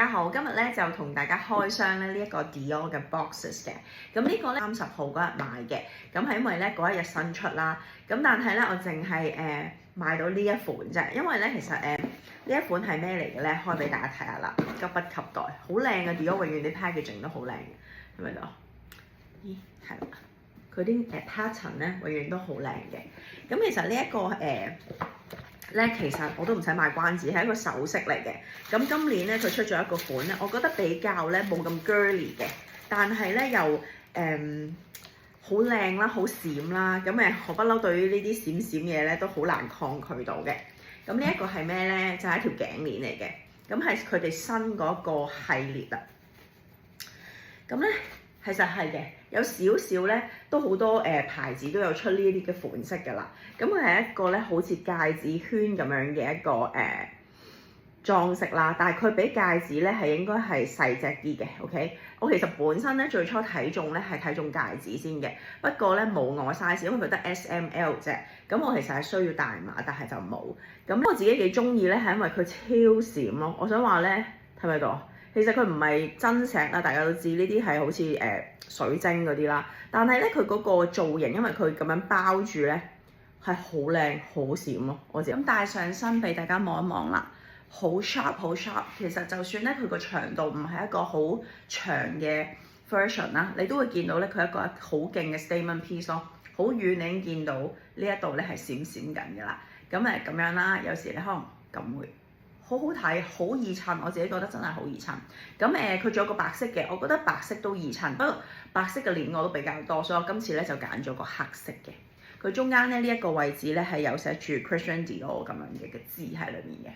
大家好，今日咧就同大家開箱咧呢一個 Dior 嘅 boxes 嘅，咁呢個咧30號嗰日買嘅，咁係因為咧嗰一日新出啦，咁但係咧我淨係買到呢一款啫，因為咧其實呢一款係咩嚟嘅咧？開俾大家睇下啦，急不及待，好靚嘅 Dior 永遠啲 packaging 都好靚嘅，係咪度？咦，係啦，佢啲pattern 咧永遠都好靚嘅，咁其實呢一個咧其實我都唔使賣關子，係一個首飾嚟嘅。咁今年咧佢出咗一個款咧，我覺得比較咧冇咁 girly 嘅，但係咧又好靚啦，好閃啦。咁我不嬲對於呢啲閃閃嘢咧都好難抗拒到嘅。咁呢一個係咩咧？就係一條頸鏈嚟嘅。咁係佢哋新嗰個系列啊。咁咧其實係嘅，有少少咧都好多牌子都有出呢啲嘅款式㗎啦。咁佢係一個咧好似戒指圈咁樣嘅一個裝飾啦，但係佢比戒指咧係應該係細隻啲嘅。OK， 我其實本身咧最初睇中咧係睇中戒指先嘅，不過咧冇我 size，因為佢得 S、M、L 啫。咁我其實係需要大碼，但係就冇。咁我自己幾中意咧，係因為佢超閃咯。我想話咧，睇唔睇到？其實佢唔係真石啦，大家都知呢啲係好似水晶嗰啲啦。但係咧佢嗰個造型，因為佢咁樣包住咧，係好靚好閃咯。我知咁戴上身俾大家望一望啦，好 sharp 好 sharp。其實就算咧佢個長度唔係一個好長嘅 version 啦，你都會見到咧佢一個好勁嘅 statement piece 咯。好遠你已經見到呢一度咧係閃閃緊㗎啦。咁咁樣啦，有時你可能咁會。好好睇，好易襯，我自己覺得真係好易襯。咁佢仲有個白色嘅，我覺得白色都易襯，不過白色嘅鏈我都比較多，所以我今次咧就揀咗個黑色嘅。佢中間咧呢一個位置咧係有寫住 Christian Dior 咁樣嘅字喺裏面嘅。